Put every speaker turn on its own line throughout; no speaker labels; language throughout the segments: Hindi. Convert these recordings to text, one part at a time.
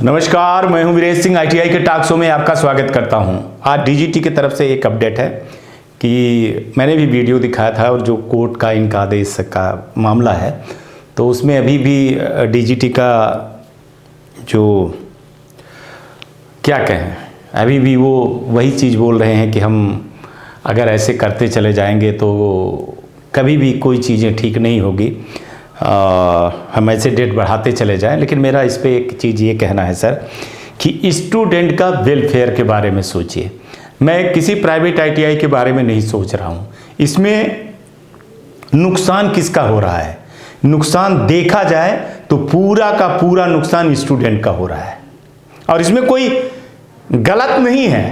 नमस्कार, मैं हूं वीरेश सिंह। आईटीआई के टॉक शो में आपका स्वागत करता हूं। आज डीजीटी की तरफ से एक अपडेट है कि मैंने भी वीडियो दिखाया था और जो कोर्ट का इनका आदेश का मामला है तो उसमें अभी भी डीजीटी का जो क्या कहें, अभी भी वो वही चीज़ बोल रहे हैं कि हम अगर ऐसे करते चले जाएंगे तो कभी भी कोई चीज़ें ठीक नहीं होगी। हम ऐसे डेट बढ़ाते चले जाएं। लेकिन मेरा इस पे एक चीज़ ये कहना है सर कि स्टूडेंट का वेलफेयर के बारे में सोचिए। मैं किसी प्राइवेट आईटीआई के बारे में नहीं सोच रहा हूँ। इसमें नुकसान किसका हो रहा है, नुकसान देखा जाए तो पूरा का पूरा नुकसान स्टूडेंट का हो रहा है और इसमें कोई गलत नहीं है।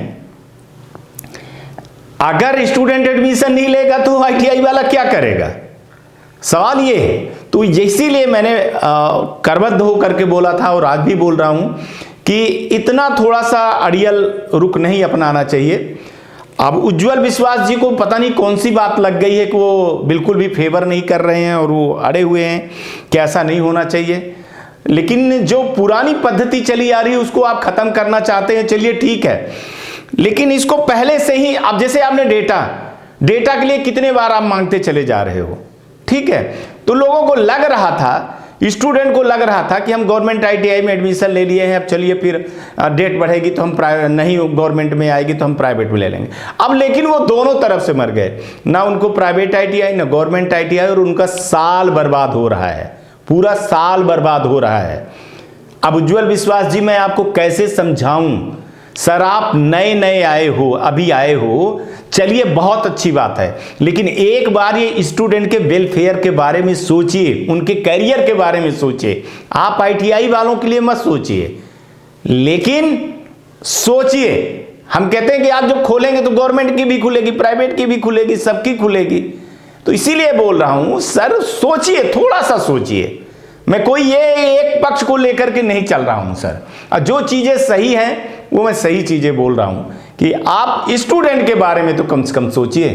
अगर स्टूडेंट एडमिशन नहीं लेगा तो आईटीआई वाला क्या करेगा, सवाल ये है। तो इसीलिए मैंने करबद्ध होकर के बोला था और आज भी बोल रहा हूं कि इतना थोड़ा सा अड़ियल रुख नहीं अपनाना चाहिए। अब उज्जवल विश्वास जी को पता नहीं कौन सी बात लग गई है कि वो बिल्कुल भी फेवर नहीं कर रहे हैं और वो अड़े हुए हैं कि ऐसा नहीं होना चाहिए। लेकिन जो पुरानी पद्धति चली आ रही है उसको आप खत्म करना चाहते हैं, चलिए ठीक है। लेकिन इसको पहले से ही, अब जैसे आपने डेटा के लिए कितने बार आप मांगते चले जा रहे हो, ठीक है। तो लोगों को लग रहा था, स्टूडेंट को लग रहा था कि हम गवर्नमेंट आईटीआई में एडमिशन ले लिए हैं, अब चलिए फिर डेट बढ़ेगी तो हम नहीं गवर्नमेंट में आएगी तो हम प्राइवेट में ले लेंगे। अब लेकिन वो दोनों तरफ से मर गए, ना उनको प्राइवेट आईटीआई ना गवर्नमेंट आईटीआई, और उनका साल बर्बाद हो रहा है, पूरा साल बर्बाद हो रहा है। अब उज्जवल विश्वास जी मैं आपको कैसे समझाऊं सर, आप नए आए हो, अभी आए हो, चलिए बहुत अच्छी बात है। लेकिन एक बार ये स्टूडेंट के वेलफेयर के बारे में सोचिए, उनके करियर के बारे में सोचिए। आप आईटीआई वालों के लिए मत सोचिए, लेकिन सोचिए। हम कहते हैं कि आप जब खोलेंगे तो गवर्नमेंट की भी खुलेगी, प्राइवेट की भी खुलेगी, सबकी खुलेगी। तो इसीलिए बोल रहा हूं सर, सोचिए, थोड़ा सा सोचिए। मैं कोई ये एक पक्ष को लेकर के नहीं चल रहा हूं सर, और जो चीजें सही हैं वो मैं सही चीजें बोल रहा हूं कि आप स्टूडेंट के बारे में तो कम से कम सोचिए।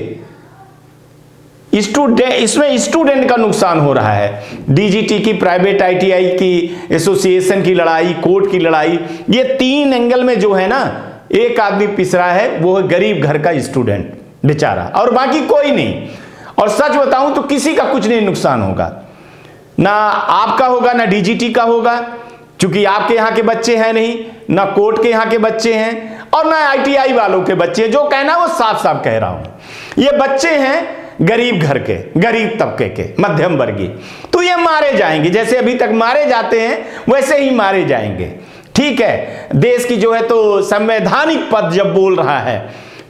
इसमें स्टूडेंट का नुकसान हो रहा है। डीजीटी की, प्राइवेट आईटीआई की, एसोसिएशन की लड़ाई, कोर्ट की लड़ाई, ये तीन एंगल में जो है ना, एक आदमी पिस रहा है, वो है गरीब घर का स्टूडेंट बेचारा, और बाकी कोई नहीं। और सच बताऊं तो किसी का कुछ नहीं नुकसान होगा, ना आपका होगा ना डीजीटी का होगा, क्योंकि आपके यहाँ के बच्चे हैं नहीं, ना कोर्ट के यहाँ के बच्चे हैं और ना आईटीआई वालों के बच्चे। जो कहना वो साफ साफ कह रहा हूं, ये बच्चे हैं गरीब घर के, गरीब तबके के, मध्यम वर्गीय। तो ये मारे जाएंगे, जैसे अभी तक मारे जाते हैं वैसे ही मारे जाएंगे, ठीक है। देश की जो है तो संवैधानिक पद जब बोल रहा है,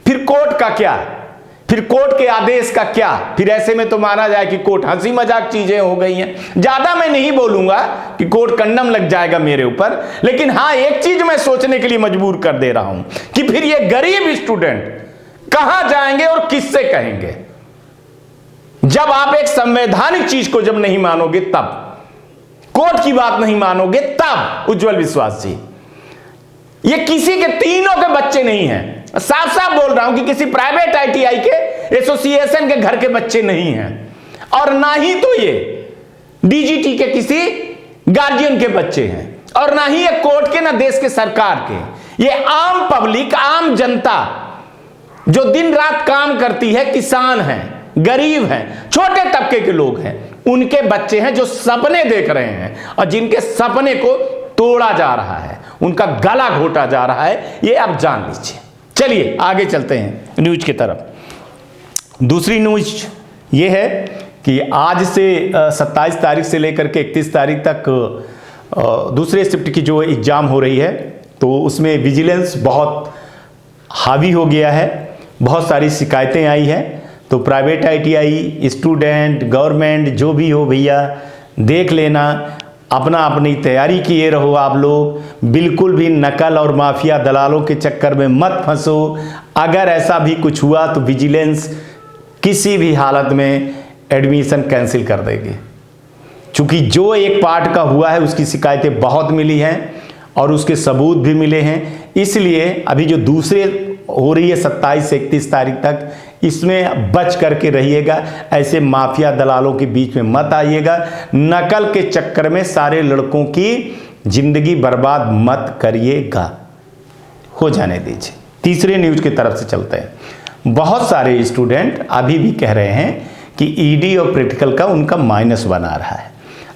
फिर कोर्ट का क्या, फिर कोर्ट के आदेश का क्या, फिर ऐसे में तो माना जाए कि कोर्ट हंसी मजाक चीजें हो गई हैं। ज्यादा मैं नहीं बोलूंगा कि कोर्ट कंडम लग जाएगा मेरे ऊपर, लेकिन हाँ एक चीज मैं सोचने के लिए मजबूर कर दे रहा हूं कि फिर ये गरीब स्टूडेंट कहां जाएंगे और किससे कहेंगे। जब आप एक संवैधानिक चीज को जब नहीं मानोगे, तब कोर्ट की बात नहीं मानोगे, तब उज्जवल विश्वास जी, ये किसी के, तीनों के बच्चे नहीं हैं। साफ साफ बोल रहा हूं कि किसी प्राइवेट आईटीआई के, एसोसिएशन के घर के बच्चे नहीं हैं, और ना ही तो ये डीजीटी के किसी गार्जियन के बच्चे हैं, और ना ही ये कोर्ट के, ना देश के सरकार के। ये आम पब्लिक, आम जनता जो दिन रात काम करती है, किसान हैं, गरीब हैं, छोटे तबके के लोग हैं, उनके बच्चे हैं जो सपने देख रहे हैं और जिनके सपने को तोड़ा जा रहा है, उनका गला घोटा जा रहा है, ये आप जान लीजिए। चलिए आगे चलते हैं न्यूज की तरफ। दूसरी न्यूज ये है कि आज से 27 तारीख से लेकर के 31 तारीख तक दूसरे शिफ्ट की जो एग्ज़ाम हो रही है, तो उसमें विजिलेंस बहुत हावी हो गया है, बहुत सारी शिकायतें आई हैं। तो प्राइवेट आईटीआई, स्टूडेंट, गवर्नमेंट, जो भी हो भैया, देख लेना, अपना अपनी तैयारी किए रहो। आप लोग बिल्कुल भी नकल और माफिया दलालों के चक्कर में मत फंसो। अगर ऐसा भी कुछ हुआ तो विजिलेंस किसी भी हालत में एडमिशन कैंसिल कर देगी, क्योंकि जो एक पार्ट का हुआ है उसकी शिकायतें बहुत मिली हैं और उसके सबूत भी मिले हैं। इसलिए अभी जो दूसरे हो रही है 27 से 31 तारीख तक, इसमें बच करके रहिएगा, ऐसे माफिया दलालों के बीच में मत आइएगा। नकल के चक्कर में सारे लड़कों की जिंदगी बर्बाद मत करिएगा, हो जाने दीजिए। तीसरे न्यूज की तरफ से चलते हैं। बहुत सारे स्टूडेंट अभी भी कह रहे हैं कि ईडी और प्रैक्टिकल का उनका -1 आ रहा है।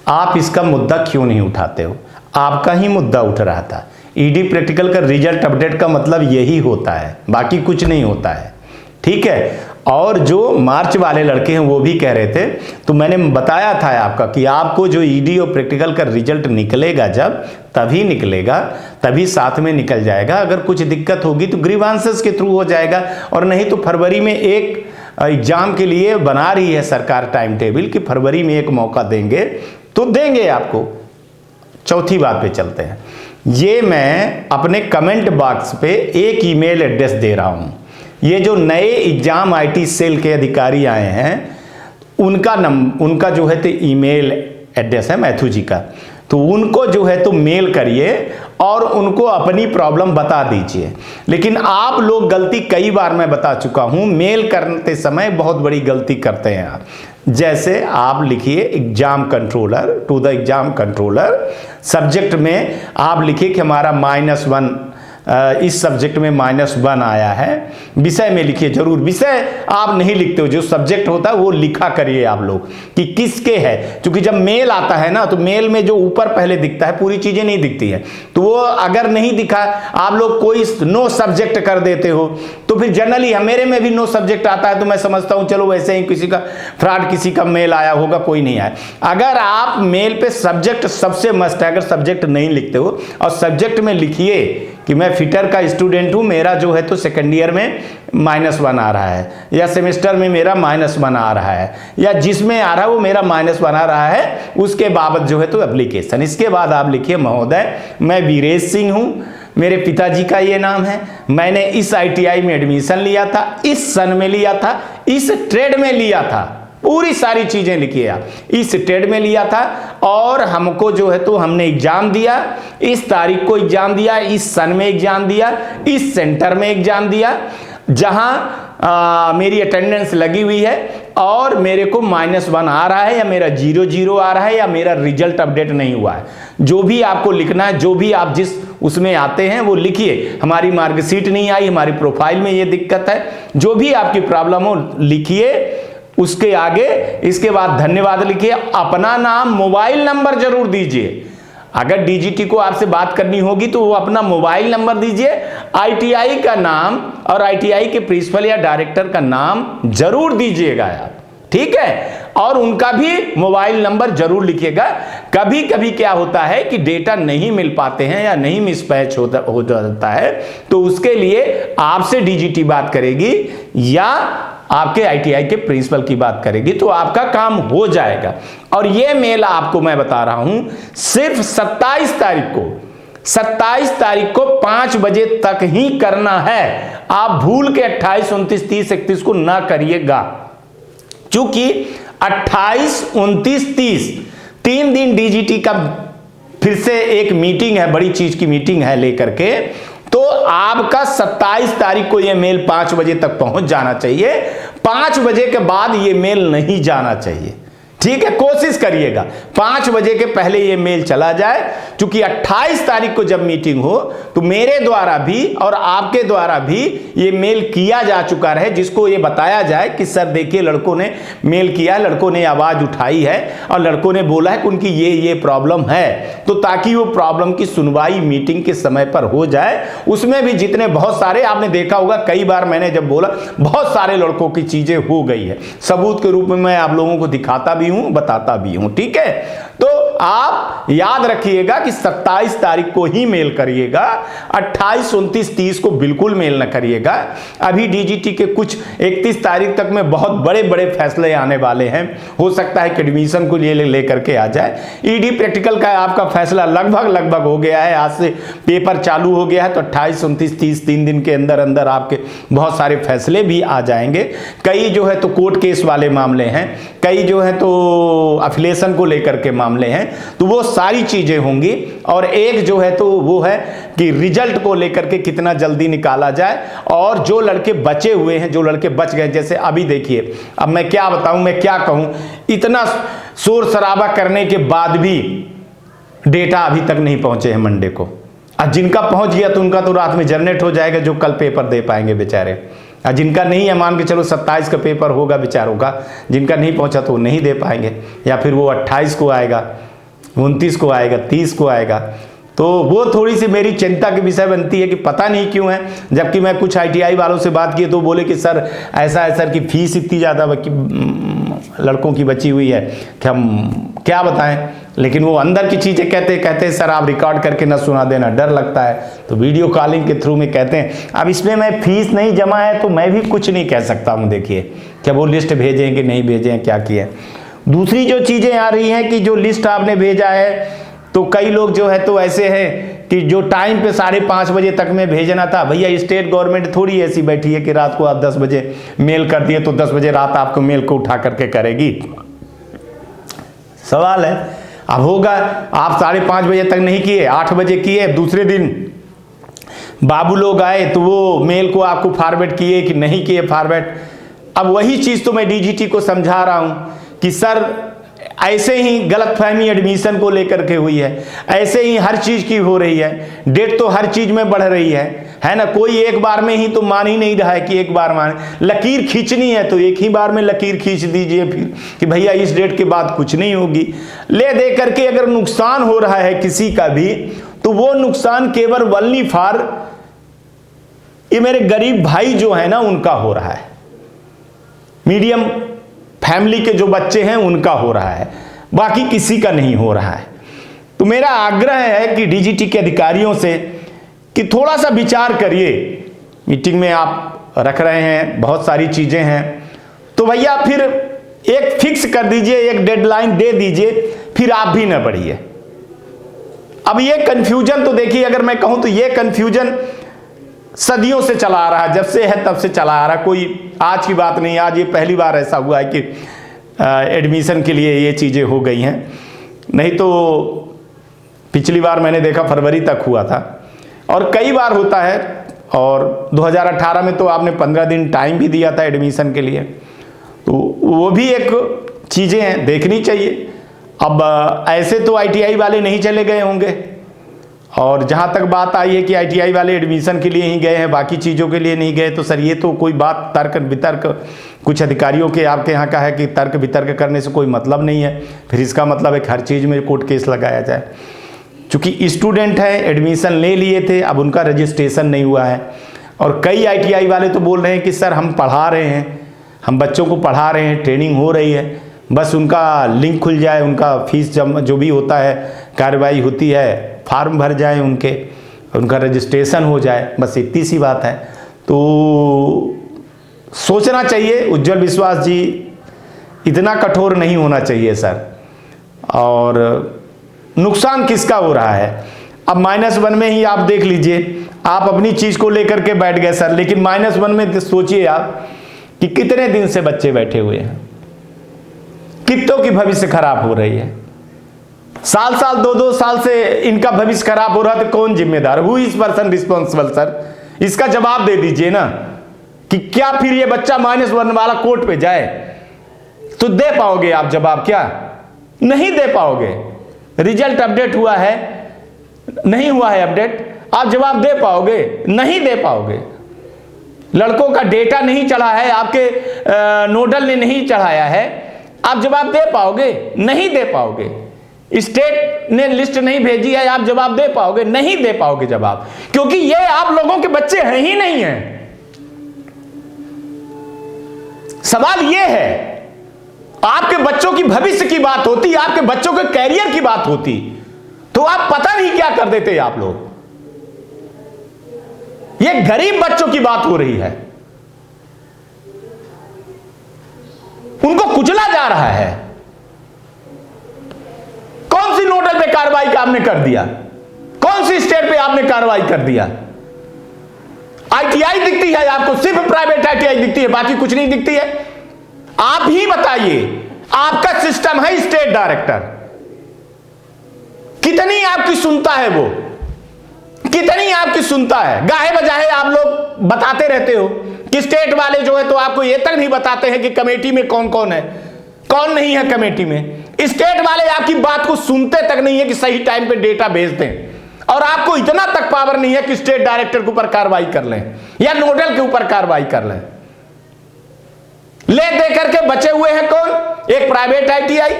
आप इसका मुद्दा क्यों नहीं उठाते हो? आपका ही मुद्दा उठ रहा था। ईडी प्रैक्टिकल का रिजल्ट अपडेट का मतलब यही होता है, बाकी कुछ नहीं होता है, ठीक है। और जो मार्च वाले लड़के हैं वो भी कह रहे थे, तो मैंने बताया था आपका कि आपको जो ईडी और प्रैक्टिकल का रिजल्ट निकलेगा जब, तभी निकलेगा, तभी साथ में निकल जाएगा। अगर कुछ दिक्कत होगी तो ग्रीवांसेस के थ्रू हो जाएगा, और नहीं तो फरवरी में एक एग्जाम के लिए बना रही है सरकार टाइम टेबल कि फरवरी में एक मौका देंगे, तो देंगे आपको। चौथी बात पे चलते हैं। ये मैं अपने कमेंट बॉक्स पे एक ईमेल एड्रेस दे रहा हूं। ये जो नए एग्जाम आईटी सेल के अधिकारी आए हैं, उनका जो है तो ईमेल एड्रेस है मैथ्यू जी का, तो उनको जो है तो मेल करिए और उनको अपनी प्रॉब्लम बता दीजिए। लेकिन आप लोग गलती, कई बार मैं बता चुका हूं, मेल करते समय बहुत बड़ी गलती करते हैं आप। जैसे आप लिखिए exam controller, to the exam controller, subject में आप लिखिए कि हमारा -1 इस सब्जेक्ट में -1 आया है। विषय में लिखिए जरूर, विषय आप नहीं लिखते हो, जो सब्जेक्ट होता है वो लिखा करिए आप लोग कि किसके है। क्योंकि जब मेल आता है ना, तो मेल में जो ऊपर पहले दिखता है पूरी चीजें नहीं दिखती है, तो वो अगर नहीं दिखा, आप लोग कोई नो सब्जेक्ट कर देते हो, तो फिर जनरली मेरे में भी नो सब्जेक्ट आता है, तो मैं समझता हूं चलो वैसे ही किसी का फ्रॉड, किसी का मेल आया होगा, कोई नहीं आया। अगर आप मेल पे सब्जेक्ट सबसे मस्ट है, अगर सब्जेक्ट नहीं लिखते हो और सब्जेक्ट में लिखिए कि मैं फिटर का स्टूडेंट हूं, मेरा जो है तो सेकेंड ईयर में -1 आ रहा है, या सेमेस्टर में मेरा -1 आ रहा है, या जिसमें आ रहा है वो मेरा -1 आ रहा है, उसके बाबत जो है तो एप्लीकेशन। इसके बाद आप लिखिए महोदय मैं वीरेश सिंह हूं, मेरे पिताजी का ये नाम है, मैंने इस ITI में एडमिशन लिया था, इस सन में लिया था, इस ट्रेड में लिया था, पूरी सारी चीजें लिखिए आप। इस ट्रेड में लिया था और हमको जो है तो हमने एग्जाम दिया, इस तारीख को एग्जाम दिया, इस सन में एग्जाम दिया, इस सेंटर में एग्जाम दिया, जहां मेरी अटेंडेंस लगी हुई है, और मेरे को -1 आ रहा है, या मेरा 0 आ रहा है, या मेरा रिजल्ट अपडेट नहीं हुआ है। जो भी आपको लिखना है, जो भी आप जिस उसमें आते हैं वो लिखिए। हमारी मार्कशीट नहीं आई, हमारी प्रोफाइल में ये दिक्कत है, जो भी आपकी प्रॉब्लम हो लिखिए। उसके आगे इसके बाद धन्यवाद लिखिए, अपना नाम, मोबाइल नंबर जरूर दीजिए। अगर डीजीटी को आपसे बात करनी होगी तो वो अपना मोबाइल नंबर दीजिए, ITI का नाम और ITI के प्रिंसिपल या डायरेक्टर का नाम जरूर दीजिएगा आप, ठीक है। और उनका भी मोबाइल नंबर जरूर लिखिएगा। कभी कभी क्या होता है कि डेटा नहीं मिल पाते हैं या नहीं मिसपैच हो जाता है, तो उसके लिए आपसे डीजीटी बात करेगी या आपके ITI के प्रिंसिपल की बात करेगी, तो आपका काम हो जाएगा। और ये मेल आपको मैं बता रहा हूं सिर्फ 27 तारीख को 5 बजे तक ही करना है। आप भूल के 28, 29, 30, 31 को ना करिएगा, क्योंकि 28, 29, 30 3 दिन डीजीटी का फिर से एक मीटिंग है, बड़ी चीज की मीटिंग है लेकर के, तो आपका 27 तारीख को यह मेल 5 बजे तक पहुंच जाना चाहिए। 5 बजे के बाद यह मेल नहीं जाना चाहिए, ठीक है। कोशिश करिएगा 5 बजे के पहले ये मेल चला जाए, क्योंकि 28 तारीख को जब मीटिंग हो तो मेरे द्वारा भी और आपके द्वारा भी ये मेल किया जा चुका रहे, जिसको ये बताया जाए कि सर देखिए लड़कों ने मेल किया, लड़कों ने आवाज उठाई है और लड़कों ने बोला है कि उनकी ये प्रॉब्लम है, तो ताकि वो प्रॉब्लम की सुनवाई मीटिंग के समय पर हो जाए। उसमें भी जितने बहुत सारे आपने देखा होगा, कई बार मैंने जब बोला बहुत सारे लड़कों की चीजें हो गई है, सबूत के रूप में मैं आप लोगों को दिखाता भी हूं, बताता भी हूं, ठीक है। तो आप याद रखिएगा कि 27 तारीख को ही मेल करिएगा, 28, 29, 30 को बिल्कुल मेल न करिएगा। अभी डीजीटी के कुछ 31 तारीख तक में बहुत बड़े बड़े फैसले आने वाले हैं, हो सकता है कि एडमिशन को लेकर के आ जाए। ईडी प्रैक्टिकल का आपका फैसला लगभग हो गया है, आज से पेपर चालू हो गया है, तो 28, 29, 30 3 दिन के अंदर अंदर आपके बहुत सारे फैसले भी आ जाएंगे। कई जो है तो कोर्ट केस वाले मामले हैं, कई जो है तो अफिलिएशन को लेकर के मामले हैं, तो वो सारी चीजें होंगी। और एक जो है तो वो है कि रिजल्ट को लेकर के कितना जल्दी निकाला जाए, और जो लड़के बचे हुए हैं, जो लड़के बच गए, जैसे अभी देखिए, अब मैं क्या बताऊं, मैं क्या कहूं, इतना शोर शराबा करने के बाद भी डेटा अभी तक नहीं पहुंचे हैं मंडे को। अब जिनका पहुंच गया तो उनका तो रात में जनरेट हो जाएगा, जो कल पेपर दे पाएंगे बेचारे। और जिनका नहीं है, मान के चलो 27 का पेपर होगा बेचारों का, जिनका नहीं पहुंचा तो वो नहीं दे पाएंगे, या फिर वो 28 को आएगा, 29 को आएगा, 30 को आएगा। तो वो थोड़ी सी मेरी चिंता की विषय बनती है कि पता नहीं क्यों है। जबकि मैं कुछ ITI वालों से बात की तो बोले कि सर ऐसा है सर कि फीस इतनी ज़्यादा लड़कों की बची हुई है कि हम क्या बताएं। लेकिन वो अंदर की चीज़ें कहते हैं सर आप रिकॉर्ड करके ना सुना देना, डर लगता है, तो वीडियो कॉलिंग के थ्रू में कहते हैं। अब इसमें मैं फीस नहीं जमा है तो मैं भी कुछ नहीं कह सकता हूँ। देखिए क्या वो लिस्ट भेजें कि नहीं भेजें, क्या किए। दूसरी जो चीज़ें आ रही हैं कि जो लिस्ट आपने भेजा है तो कई लोग जो है तो ऐसे हैं कि जो टाइम पे 5:30 बजे तक में भेजना था, भैया स्टेट गवर्नमेंट थोड़ी ऐसी बैठी है कि रात को आप 10 बजे मेल कर दिए तो 10 बजे रात आपको मेल को उठा करके करेगी। सवाल है अब होगा आप 5:30 बजे तक नहीं किए, 8 बजे किए, दूसरे दिन बाबू लोग आए तो वो मेल को आपको फॉरवर्ड किए कि नहीं किए फॉरवर्ड। अब वही चीज़ तो मैं DGT को समझा रहा हूँ कि सर ऐसे ही गलतफहमी एडमिशन को लेकर के हुई है, ऐसे ही हर चीज़ की हो रही है। डेट तो हर चीज़ में बढ़ रही है ना। कोई एक बार में ही तो मान ही नहीं रहा है कि एक बार मान, लकीर खींचनी है तो एक ही बार में लकीर खींच दीजिए फिर कि भैया इस डेट के बाद कुछ नहीं होगी। ले दे करके अगर नुकसान हो रहा है किसी का भी तो वो नुकसान केवल वनली फॉर ये मेरे गरीब भाई जो है ना उनका हो रहा है, मीडियम फैमिली के जो बच्चे हैं उनका हो रहा है, बाकी किसी का नहीं हो रहा है। तो मेरा आग्रह है कि DGT के अधिकारियों से कि थोड़ा सा विचार करिए। मीटिंग में आप रख रहे हैं, बहुत सारी चीज़ें हैं, तो भैया फिर एक फिक्स कर दीजिए, एक डेडलाइन दे दीजिए, फिर आप भी न बढ़िए। अब ये कन्फ्यूजन तो देखिए, अगर मैं कहूँ तो ये कन्फ्यूजन सदियों से चला आ रहा है, जब से है तब से चला आ रहा है, कोई आज की बात नहीं। आज ये पहली बार ऐसा हुआ है कि एडमिशन के लिए ये चीज़ें हो गई हैं, नहीं तो पिछली बार मैंने देखा फरवरी तक हुआ था और कई बार होता है। और 2018 में तो आपने 15 दिन टाइम भी दिया था एडमिशन के लिए, तो वो भी एक चीज़ें हैं देखनी चाहिए। अब ऐसे तो ITI वाले नहीं चले गए होंगे, और जहाँ तक बात आई है कि ITI वाले एडमिशन के लिए ही गए हैं, बाकी चीज़ों के लिए नहीं गए, तो सर ये तो कोई बात तर्क वितर्क कुछ अधिकारियों के आपके यहाँ का है कि तर्क वितर्क करने से कोई मतलब नहीं है। फिर इसका मतलब है कि हर चीज़ में कोर्ट केस लगाया जाए। चूँकि स्टूडेंट हैं, एडमिशन ले लिए थे, अब उनका रजिस्ट्रेशन नहीं हुआ है, और कई ITI वाले तो बोल रहे हैं कि सर हम पढ़ा रहे हैं, हम बच्चों को पढ़ा रहे हैं, ट्रेनिंग हो रही है, बस उनका लिंक खुल जाए, उनका फीस जो भी होता है कार्रवाई होती है, फार्म भर जाए उनका रजिस्ट्रेशन हो जाए, बस इतनी सी बात है। तो सोचना चाहिए उज्जवल विश्वास जी, इतना कठोर नहीं होना चाहिए सर। और नुकसान किसका हो रहा है? अब -1 में ही आप देख लीजिए, आप अपनी चीज़ को लेकर के बैठ गए सर, लेकिन -1 में सोचिए आप कि कितने दिन से बच्चे बैठे हुए हैं, कितनों की भविष्य खराब हो रही है, साल 2-2 साल से इनका भविष्य खराब हो रहा है, तो कौन जिम्मेदार? Who is person responsible sir? इसका जवाब दे दीजिए ना कि क्या फिर ये बच्चा -1 वाला कोर्ट पे जाए तो दे पाओगे आप जवाब? क्या नहीं दे पाओगे? रिजल्ट अपडेट हुआ है, नहीं हुआ है अपडेट, आप जवाब दे पाओगे? नहीं दे पाओगे। लड़कों का डेटा नहीं चढ़ा है, आपके नोडल ने नहीं चढ़ाया है, आप जवाब दे पाओगे? नहीं दे पाओगे। स्टेट ने लिस्ट नहीं भेजी है, आप जवाब दे पाओगे? नहीं दे पाओगे जवाब, क्योंकि ये आप लोगों के बच्चे हैं ही नहीं हैं। सवाल ये है, आपके बच्चों की भविष्य की बात होती, आपके बच्चों के कैरियर की बात होती, तो आप पता नहीं क्या कर देते आप लोग। ये गरीब बच्चों की बात हो रही है, उनको कुचला जा रहा है। कौन सी नोडल पे कार्रवाई आपने कर दिया? कौन सी स्टेट पे आपने कार्रवाई कर दिया? ITI दिखती है आपको, सिर्फ प्राइवेट ITI दिखती है, बाकी कुछ नहीं दिखती है। आप ही बताइए, आपका सिस्टम है स्टेट डायरेक्टर, कितनी आपकी सुनता है वो? कितनी आपकी सुनता है? गाहे बजाहे आप लोग बताते रहते हो कि स्टेट वाले जो है तो आपको ये तक नहीं बताते हैं कि कमेटी में कौन कौन है, कौन नहीं है कमेटी में। स्टेट वाले आपकी बात को सुनते तक नहीं है कि सही टाइम पे डेटा भेज दें, और आपको इतना तक पावर नहीं है कि स्टेट डायरेक्टर के ऊपर कार्रवाई कर लें या नोडल के ऊपर कार्रवाई कर लें। ले दे करके बचे हुए हैं कौन? एक प्राइवेट आईटीआई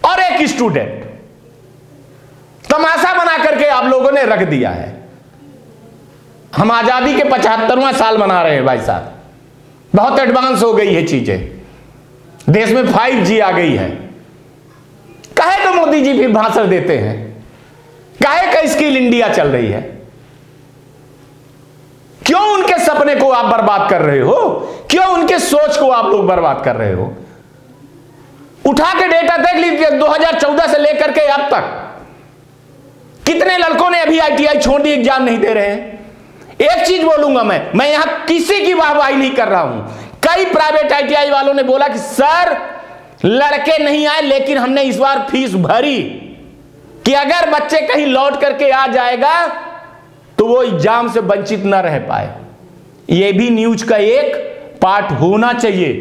और एक स्टूडेंट। तमाशा बना करके आप लोगों ने रख दिया है। हम आजादी के 75वां साल मना रहे हैं भाई साहब, बहुत एडवांस हो गई है चीजें, देश में 5G आ गई है। काहे तो मोदी जी फिर भाषण देते हैं, काहे का स्किल इंडिया चल रही है? क्यों उनके सपने को आप बर्बाद कर रहे हो? क्यों उनके सोच को आप लोग बर्बाद कर रहे हो? उठा के डेटा देख लीजिए 2014 से लेकर के अब तक कितने लड़कों ने अभी आईटीआई छोड़ दी, एग्जाम नहीं दे रहे हैं। एक चीज बोलूंगा मैं यहां किसी की वाहवाही नहीं कर रहा हूं। कई प्राइवेट आईटीआई वालों ने बोला कि सर लड़के नहीं आए, लेकिन हमने इस बार फीस भरी कि अगर बच्चे कहीं लौट करके आ जाएगा तो वो एग्जाम से वंचित न रह पाए। ये भी न्यूज का एक पार्ट होना चाहिए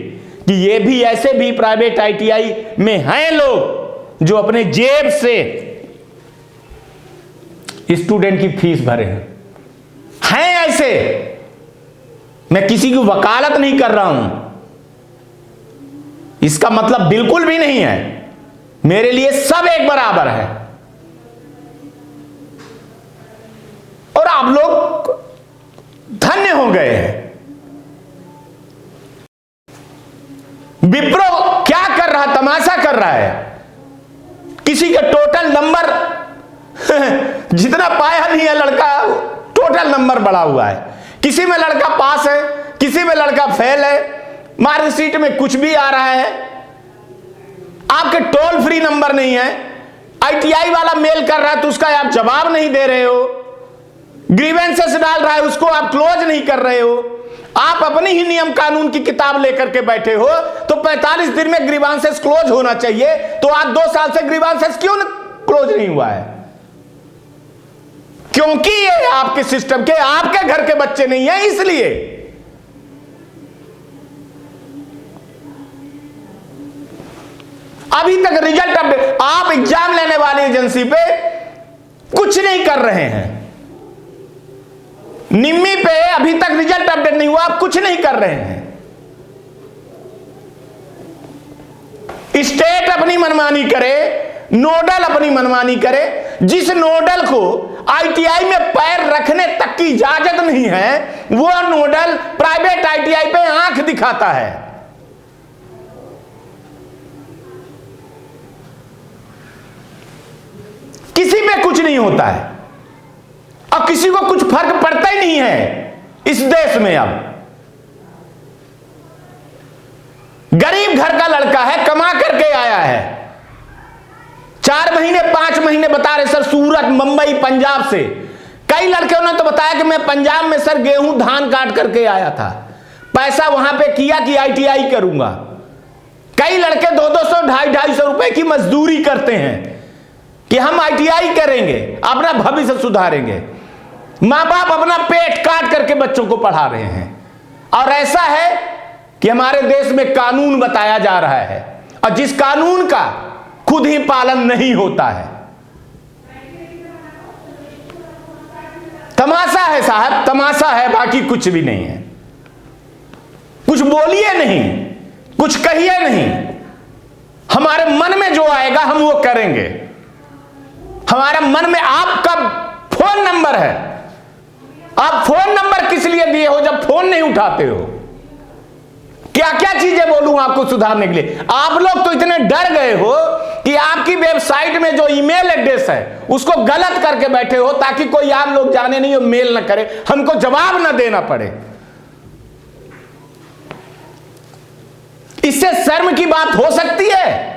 कि ये भी ऐसे भी प्राइवेट आईटीआई में हैं लोग जो अपने जेब से स्टूडेंट की फीस भरे हैं ऐसे। मैं किसी की वकालत नहीं कर रहा हूं, इसका मतलब बिल्कुल भी नहीं है, मेरे लिए सब एक बराबर है। और आप लोग धन्य हो गए हैं। विप्रो क्या कर रहा, तमाशा कर रहा है। किसी का टोटल नंबर जितना पाया नहीं है लड़का, टोटल नंबर बढ़ा हुआ है। किसी में लड़का पास है, किसी में लड़का फेल है, मार्कशीट में कुछ भी आ रहा है। आपके टोल फ्री नंबर नहीं है। आईटीआई वाला मेल कर रहा है तो उसका आप जवाब नहीं दे रहे हो। ग्रीवेंसेस डाल रहा है, उसको आप क्लोज नहीं कर रहे हो। आप अपनी ही नियम कानून की किताब लेकर के बैठे हो। तो 45 दिन में ग्रीवेंसेस क्लोज होना चाहिए, तो आज 2 साल से ग्रीवेंसेस क्यों क्लोज नहीं हुआ है? क्योंकि ये आपके सिस्टम के, आपके घर के बच्चे नहीं है, इसलिए। अभी तक रिजल्ट अपडेट, आप एग्जाम लेने वाली एजेंसी पे कुछ नहीं कर रहे हैं। निम्मी पे अभी तक रिजल्ट अपडेट नहीं हुआ, आप कुछ नहीं कर रहे हैं। स्टेट अपनी मनमानी करे, नोडल अपनी मनमानी करे। जिस नोडल को आईटीआई में पैर रखने तक की इजाजत नहीं है, वो नोडल प्राइवेट आईटीआई पे आंख दिखाता है। किसी पे कुछ नहीं होता है और किसी को कुछ फर्क पड़ता ही नहीं है इस देश में। अब गरीब घर का लड़का है, कमा करके आया है, 4 महीने 5 महीने बता रहे सर सूरत, मुंबई, पंजाब से। कई लड़कों ने तो बताया कि मैं पंजाब में सर गेहूं धान काट करके आया था, पैसा वहां पे किया कि आईटीआई करूंगा। कई लड़के 200 250 रुपए की मजदूरी करते हैं कि हम आईटीआई करेंगे, अपना भविष्य सुधारेंगे। मां बाप अपना पेट काट करके बच्चों को पढ़ा रहे हैं। और ऐसा है कि हमारे देश में कानून बताया जा रहा है और जिस कानून का खुद ही पालन नहीं होता है। तमाशा है साहब, तमाशा है, बाकी कुछ भी नहीं है। कुछ बोलिए नहीं, कुछ कहिए नहीं, हमारे मन में जो आएगा हम वो करेंगे। हमारे मन में आपका फोन नंबर है, आप फोन नंबर किस लिए दिए हो जब फोन नहीं उठाते हो? क्या क्या चीजें बोलूं आपको सुधारने के लिए? आप लोग तो इतने डर गए हो कि आपकी वेबसाइट में जो ईमेल एड्रेस है उसको गलत करके बैठे हो ताकि कोई आप लोग जाने नहीं हो, मेल ना करे, हमको जवाब ना देना पड़े। इससे शर्म की बात हो सकती है?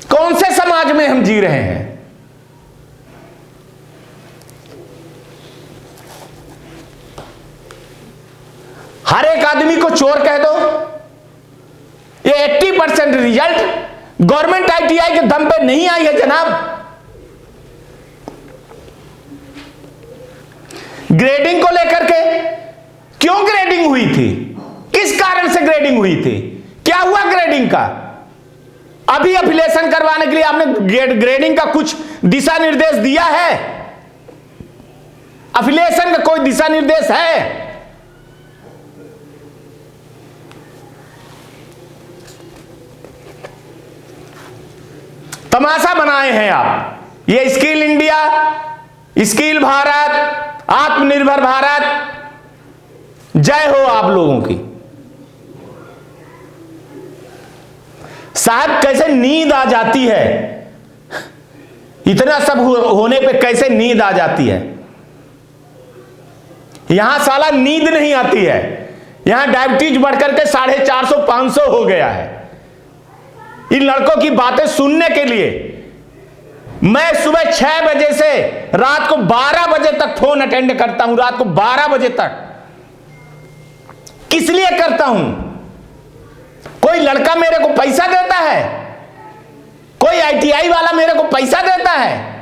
कौन से समाज में हम जी रहे हैं? हर एक आदमी को चोर कह दो। ये 80% रिजल्ट गवर्नमेंट आईटीआई के दम पे नहीं आई है जनाब। ग्रेडिंग को लेकर के क्यों ग्रेडिंग हुई थी? किस कारण से ग्रेडिंग हुई थी? क्या हुआ ग्रेडिंग का? अभी एफिलिएशन करवाने के लिए आपने ग्रेडिंग का कुछ दिशा निर्देश दिया है? एफिलिएशन का कोई दिशा निर्देश है? तमाशा बनाए हैं आप। ये स्किल इंडिया, स्किल भारत, आत्मनिर्भर भारत, जय हो आप लोगों की। साहब कैसे नींद आ जाती है, इतना सब होने पे कैसे नींद आ जाती है? यहां साला नींद नहीं आती है। यहां डायबिटीज बढ़कर के 450-500 हो गया है। इन लड़कों की बातें सुनने के लिए मैं सुबह 6 बजे से रात को 12 बजे तक फोन अटेंड करता हूं। रात को 12 बजे तक किस लिए करता हूं? कोई लड़का मेरे को पैसा देता है? कोई आईटीआई वाला मेरे को पैसा देता है?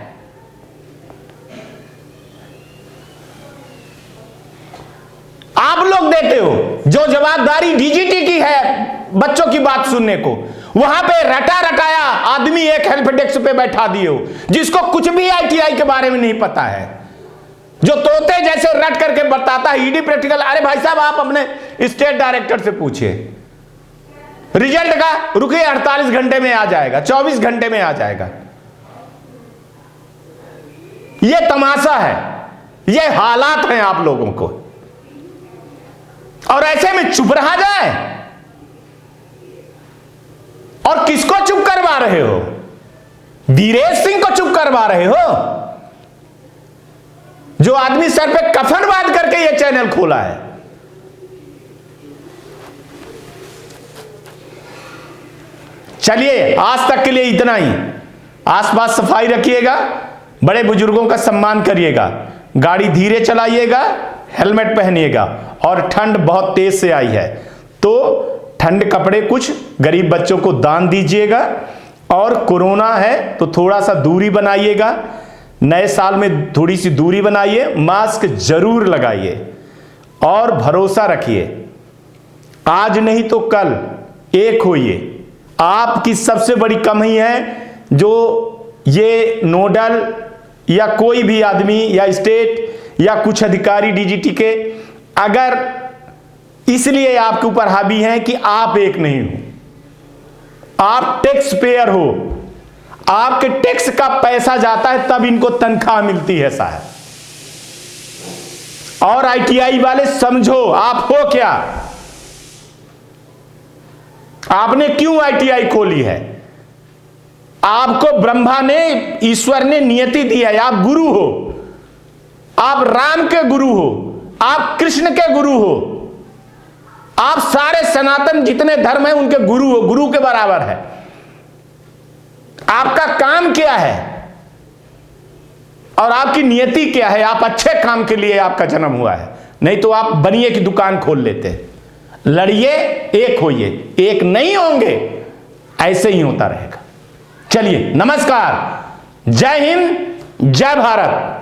आप लोग देते हो। जो जवाबदारी डीजीटी की है बच्चों की बात सुनने को, वहां पे रटा रटाया आदमी एक हेल्प डेस्क पे बैठा दिए हो, जिसको कुछ भी आईटीआई के बारे में नहीं पता है, जो तोते जैसे रट करके बताता है ईडी प्रैक्टिकल। अरे भाई साहब, आप अपने स्टेट डायरेक्टर से पूछिए रिजल्ट का, रुकिए 48 घंटे में आ जाएगा, 24 घंटे में आ जाएगा। यह तमाशा है, यह हालात हैं आप लोगों को, और ऐसे में चुप रहा जाए। और किसको चुप करवा रहे हो? वीरेश सिंह को चुप करवा रहे हो, जो आदमी सर पे कफन बांध करके यह चैनल खोला है। चलिए, आज तक के लिए इतना ही। आसपास सफाई रखिएगा, बड़े बुजुर्गों का सम्मान करिएगा, गाड़ी धीरे चलाइएगा, हेलमेट पहनिएगा। और ठंड बहुत तेज से आई है तो ठंड कपड़े कुछ गरीब बच्चों को दान दीजिएगा। और कोरोना है तो थोड़ा सा दूरी बनाइएगा। नए साल में थोड़ी सी दूरी बनाइए, मास्क जरूर लगाइए और भरोसा रखिए। आज नहीं तो कल एक होइए। आपकी सबसे बड़ी कमी है जो ये नोडल या कोई भी आदमी या स्टेट या कुछ अधिकारी डीजीटी के अगर इसलिए आपके ऊपर हावी हैं कि आप एक नहीं हो, आप टैक्स पेयर हो, आपके टैक्स का पैसा जाता है तब इनको तनख्वाह मिलती है साहब। और आईटीआई वाले समझो आप हो क्या, आपने क्यों आईटीआई खोली है? आपको ब्रह्मा ने, ईश्वर ने नियति दी है, आप गुरु हो, आप राम के गुरु हो, आप कृष्ण के गुरु हो, आप सारे सनातन जितने धर्म हैं उनके गुरु हो, गुरु के बराबर है। आपका काम क्या है और आपकी नियति क्या है? आप अच्छे काम के लिए आपका जन्म हुआ है, नहीं तो आप बनिए की दुकान खोल लेते। लड़िए, एक होइए, एक नहीं होंगे ऐसे ही होता रहेगा। चलिए, नमस्कार, जय हिंद, जय भारत।